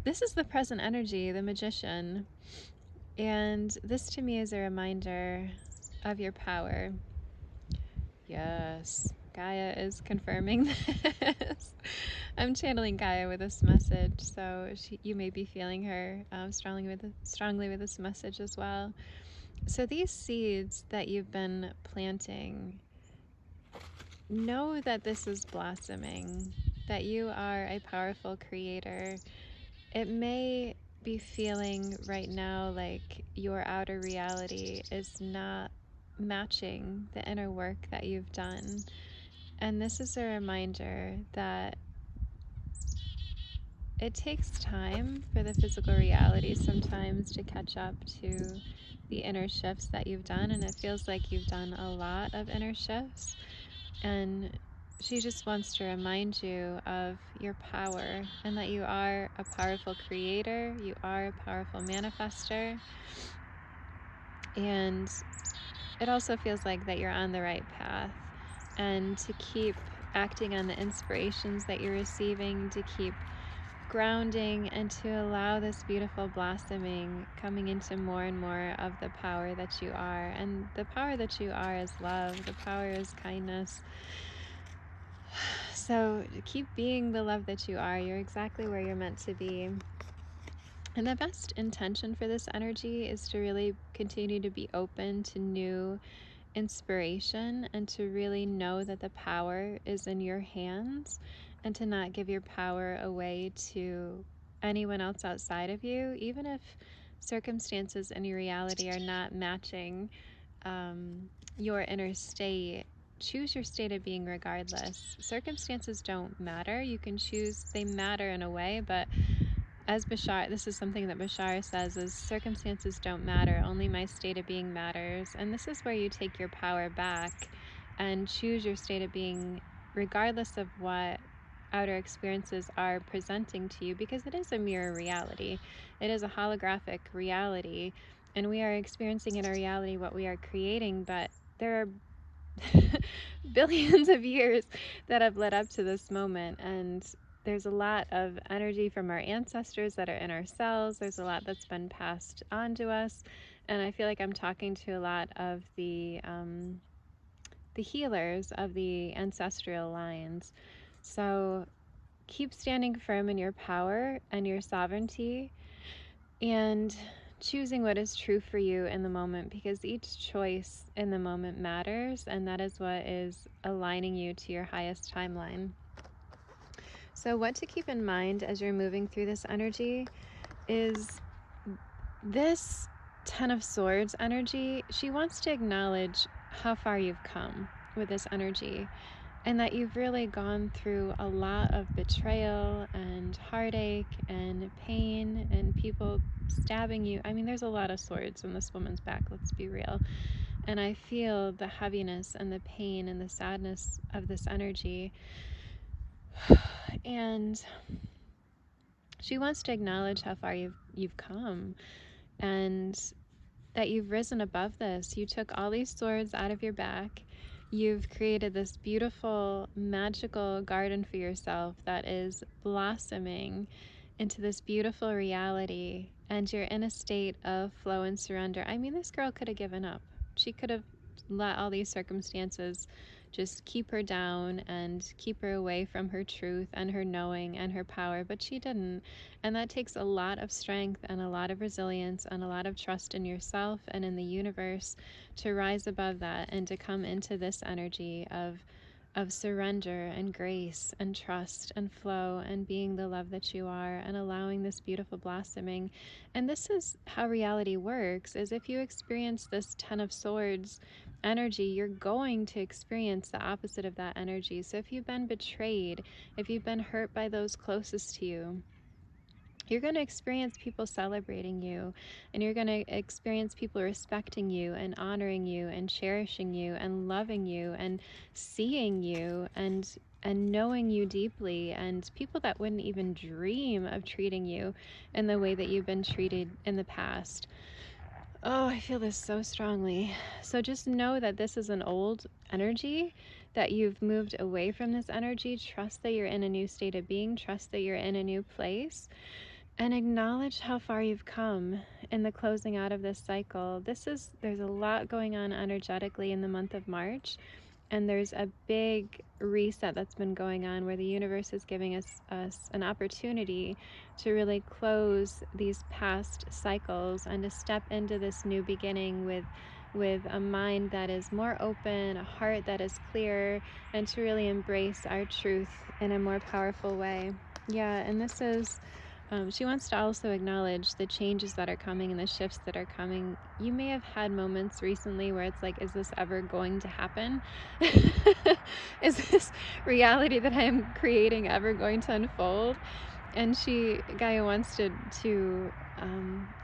This is the present energy, the magician. And this to me is a reminder of your power. Yes, Gaia is confirming this. I'm channeling Gaia with this message, so you may be feeling her strongly with this message as well. So these seeds that you've been planting, know that this is blossoming, that you are a powerful creator. It may be feeling right now like your outer reality is not matching the inner work that you've done. And this is a reminder that it takes time for the physical reality sometimes to catch up to the inner shifts that you've done. And it feels like you've done a lot of inner shifts. And she just wants to remind you of your power and that you are a powerful creator, you are a powerful manifester. And it also feels like that you're on the right path, and to keep acting on the inspirations that you're receiving, to keep grounding, and to allow this beautiful blossoming coming into more and more of the power that you are. And the power that you are is love, the power is kindness. So keep being the love that you are. You're exactly where you're meant to be. And the best intention for this energy is to really continue to be open to new inspiration and to really know that the power is in your hands, and to not give your power away to anyone else outside of you, even if circumstances in your reality are not matching your inner state. Choose your state of being regardless. Circumstances don't matter. You can choose, they matter in a way, but as Bashar, this is something that Bashar says, is circumstances don't matter, only my state of being matters. And this is where you take your power back and choose your state of being regardless of what outer experiences are presenting to you, because it is a mirror reality. It is a holographic reality, and we are experiencing in our reality what we are creating, but there are billions of years that have led up to this moment, and there's a lot of energy from our ancestors that are in our cells. There's a lot that's been passed on to us, and I feel like I'm talking to a lot of the healers of the ancestral lines. So keep standing firm in your power and your sovereignty, and choosing what is true for you in the moment, because each choice in the moment matters, and that is what is aligning you to your highest timeline. So what to keep in mind as you're moving through this energy is this Ten of Swords energy. She wants to acknowledge how far you've come with this energy, and that you've really gone through a lot of betrayal and heartache and pain and people stabbing you. I mean, there's a lot of swords in this woman's back, let's be real. And I feel the heaviness and the pain and the sadness of this energy. And she wants to acknowledge how far you've come, and that you've risen above this. You took all these swords out of your back. You've created this beautiful, magical garden for yourself that is blossoming into this beautiful reality, and you're in a state of flow and surrender. I mean, this girl could have given up. She could have let all these circumstances just keep her down and keep her away from her truth and her knowing and her power, but she didn't. And that takes a lot of strength and a lot of resilience and a lot of trust in yourself and in the universe to rise above that and to come into this energy of surrender and grace and trust and flow and being the love that you are and allowing this beautiful blossoming. And this is how reality works, is if you experience this Ten of Swords energy, you're going to experience the opposite of that energy. So if you've been betrayed, if you've been hurt by those closest to you, you're going to experience people celebrating you, and you're going to experience people respecting you and honoring you and cherishing you and loving you and seeing you and knowing you deeply, and people that wouldn't even dream of treating you in the way that you've been treated in the past. Oh, I feel this so strongly. So just know that this is an old energy, that you've moved away from this energy. Trust that you're in a new state of being. Trust that you're in a new place. And acknowledge how far you've come in the closing out of this cycle. There's a lot going on energetically in the month of March, and there's a big reset that's been going on where the universe is giving us an opportunity to really close these past cycles and to step into this new beginning with a mind that is more open, a heart that is clear, and to really embrace our truth in a more powerful way. Yeah, and this is she wants to also acknowledge the changes that are coming and the shifts that are coming. You may have had moments recently where it's like, is this ever going to happen? Is this reality that I'm creating ever going to unfold? And Gaia wants to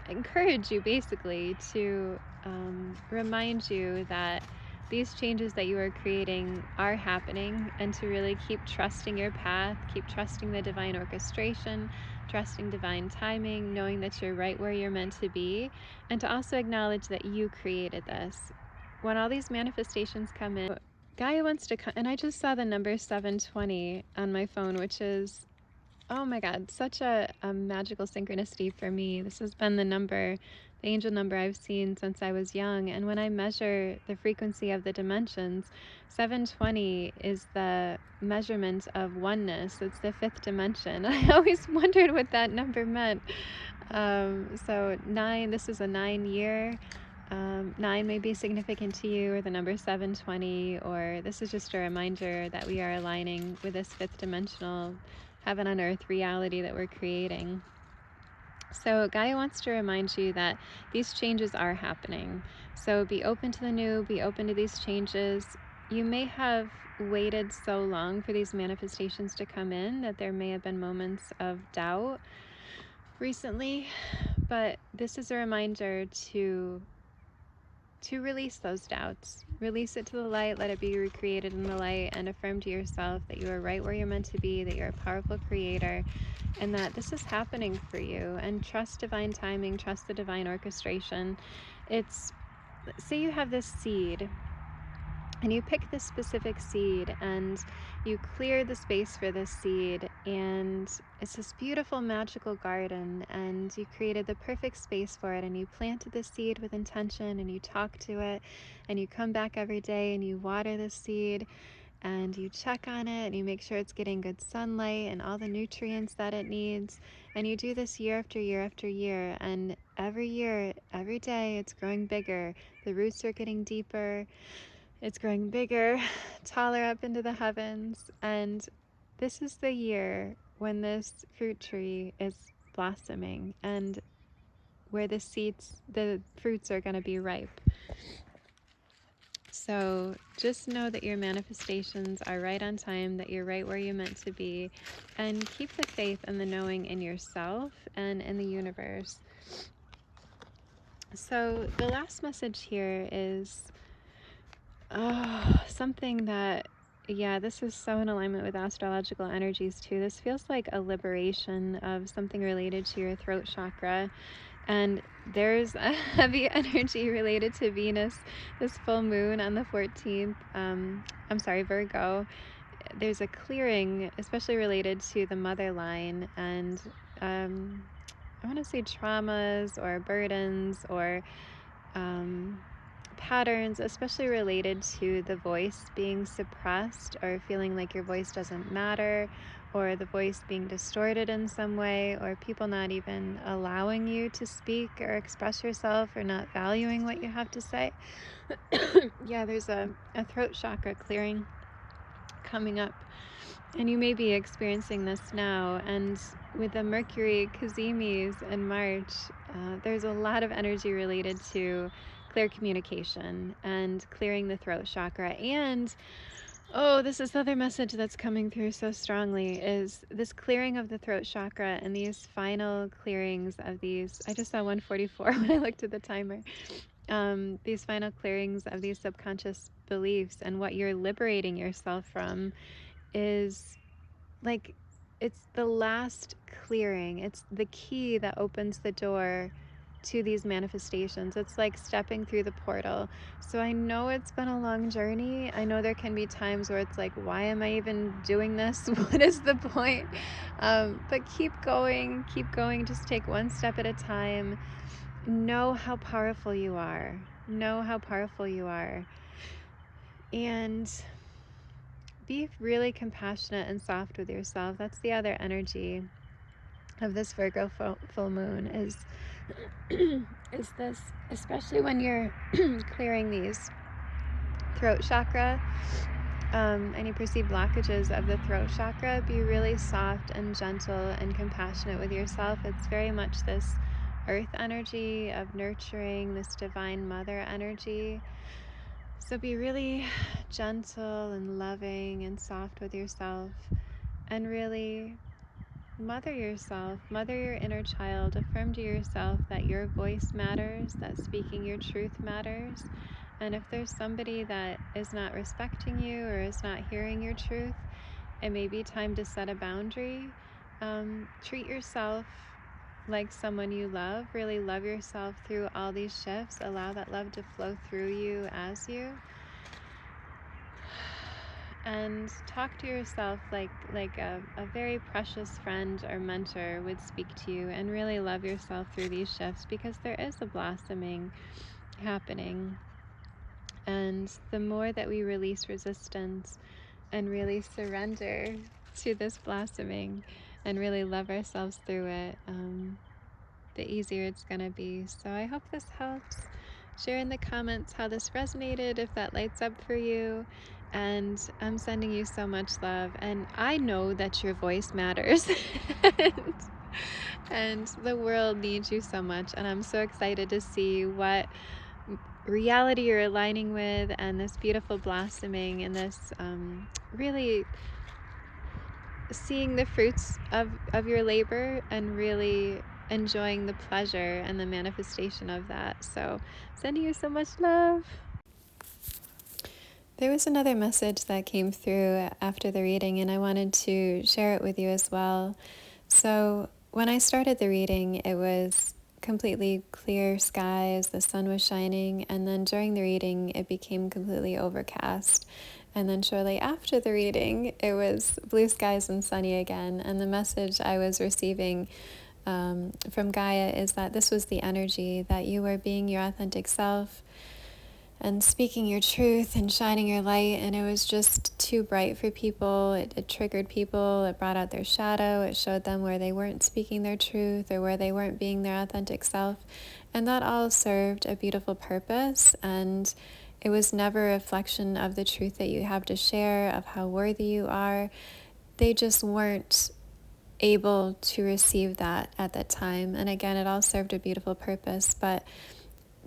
encourage you, basically, to remind you that these changes that you are creating are happening, and to really keep trusting your path, keep trusting the divine orchestration, trusting divine timing, knowing that you're right where you're meant to be, and to also acknowledge that you created this. When all these manifestations come in, Gaia wants to come, and I just saw the number 720 on my phone, which is, oh my God, such a magical synchronicity for me. This has been the angel number I've seen since I was young. And when I measure the frequency of the dimensions, 720 is the measurement of oneness. It's the fifth dimension. I always wondered what that number meant. So 9, this is a 9-year. 9 may be significant to you, or the number 720, or this is just a reminder that we are aligning with this fifth dimensional heaven on earth reality that we're creating. So Gaia wants to remind you that these changes are happening. So be open to the new, be open to these changes. You may have waited so long for these manifestations to come in that there may have been moments of doubt recently, but this is a reminder to release those doubts. Release it to the light, let it be recreated in the light, and affirm to yourself that you are right where you're meant to be, that you're a powerful creator, and that this is happening for you. And trust divine timing, trust the divine orchestration. Say you have this seed, and you pick this specific seed, and you clear the space for this seed, and it's this beautiful magical garden, and you created the perfect space for it, and you planted the seed with intention, and you talk to it, and you come back every day and you water the seed, and you check on it, and you make sure it's getting good sunlight and all the nutrients that it needs. And you do this year after year after year, and every year, every day, it's growing bigger. The roots are getting deeper, it's growing bigger, taller up into the heavens. And this is the year when this fruit tree is blossoming, and where the fruits are going to be ripe. So just know that your manifestations are right on time, that you're right where you're meant to be, and keep the faith and the knowing in yourself and in the universe. So the last message here is something that, yeah, this is so in alignment with astrological energies too. This feels like a liberation of something related to your throat chakra. And there's a heavy energy related to Venus, this full moon on the 14th. Virgo. There's a clearing, especially related to the mother line, and I want to say traumas or burdens or patterns, especially related to the voice being suppressed, or feeling like your voice doesn't matter, or the voice being distorted in some way, or people not even allowing you to speak or express yourself, or not valuing what you have to say. Yeah, there's a throat chakra clearing coming up, and you may be experiencing this now. And with the Mercury Kazimis in March, there's a lot of energy related to clear communication and clearing the throat chakra. And this is the other message that's coming through so strongly, is this clearing of the throat chakra and these final clearings of these. I just saw 144 when I looked at the timer. These final clearings of these subconscious beliefs, and what you're liberating yourself from is like, it's the last clearing. It's the key that opens the door to these manifestations. It's like stepping through the portal. So I know it's been a long journey. I know there can be times where it's like, why am I even doing this? What is the point? But keep going, just take one step at a time. Know how powerful you are. Know how powerful you are. And be really compassionate and soft with yourself. That's the other energy of this Virgo full moon is this, especially when you're clearing these throat chakra, any perceived blockages of the throat chakra, be really soft and gentle and compassionate with yourself. It's very much this earth energy of nurturing, this divine mother energy. So be really gentle and loving and soft with yourself, and really mother yourself, mother your inner child. Affirm to yourself that your voice matters, that speaking your truth matters. And if there's somebody that is not respecting you or is not hearing your truth, it may be time to set a boundary. Treat yourself like someone you love. Really love yourself through all these shifts. Allow that love to flow through you as you. And talk to yourself like a very precious friend or mentor would speak to you, and really love yourself through these shifts, because there is a blossoming happening. And the more that we release resistance and really surrender to this blossoming and really love ourselves through it, the easier it's going to be. So I hope this helps. Share in the comments how this resonated, if that lights up for you. And I'm sending you so much love. And I know that your voice matters. and the world needs you so much. And I'm so excited to see what reality you're aligning with, and this beautiful blossoming, and this really seeing the fruits of your labor, and really enjoying the pleasure and the manifestation of that. So sending you so much love. There was another message that came through after the reading, and I wanted to share it with you as well. So when I started the reading, it was completely clear skies, the sun was shining, and then during the reading, it became completely overcast. And then shortly after the reading, it was blue skies and sunny again. And the message I was receiving from Gaia is that this was the energy, that you were being your authentic self and speaking your truth and shining your light, and it was just too bright for people. It triggered people. It brought out their shadow. It showed them where they weren't speaking their truth or where they weren't being their authentic self, and that all served a beautiful purpose. And it was never a reflection of the truth that you have to share, of how worthy you are. They just weren't able to receive that at that time. And again, it all served a beautiful purpose, but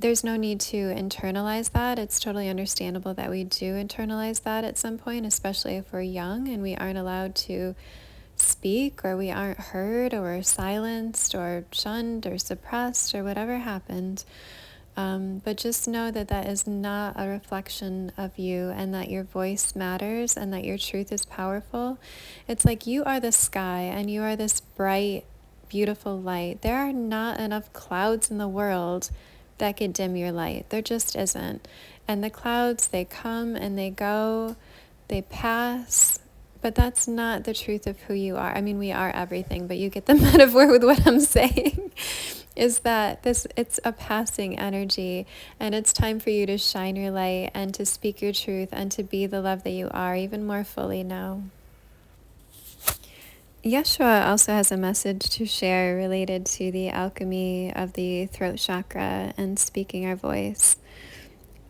there's no need to internalize that. It's totally understandable that we do internalize that at some point, especially if we're young and we aren't allowed to speak, or we aren't heard, or silenced, or shunned, or suppressed, or whatever happened. But just know that that is not a reflection of you, and that your voice matters, and that your truth is powerful. It's like you are the sky, and you are this bright, beautiful light. There are not enough clouds in the world that could dim your light. There just isn't. And the clouds, they come and they go, they pass, but that's not the truth of who you are. I mean, we are everything, but you get the metaphor with what I'm saying, is that it's a passing energy, and it's time for you to shine your light and to speak your truth and to be the love that you are even more fully now. Yeshua also has a message to share related to the alchemy of the throat chakra and speaking our voice.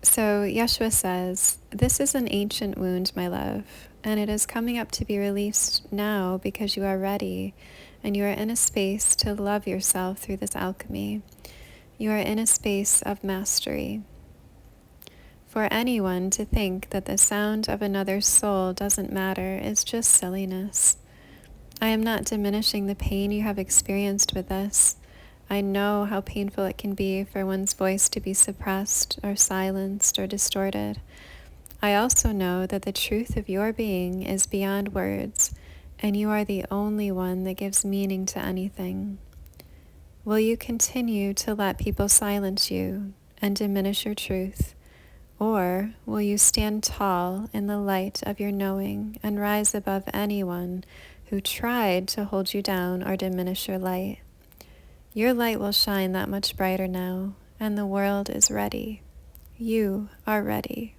So Yeshua says, "This is an ancient wound, my love, and it is coming up to be released now because you are ready, and you are in a space to love yourself through this alchemy. You are in a space of mastery. For anyone to think that the sound of another's soul doesn't matter is just silliness. I am not diminishing the pain you have experienced with this. I know how painful it can be for one's voice to be suppressed or silenced or distorted. I also know that the truth of your being is beyond words, and you are the only one that gives meaning to anything. Will you continue to let people silence you and diminish your truth? Or will you stand tall in the light of your knowing and rise above anyone who tried to hold you down or diminish your light? Your light will shine that much brighter now, and the world is ready. You are ready.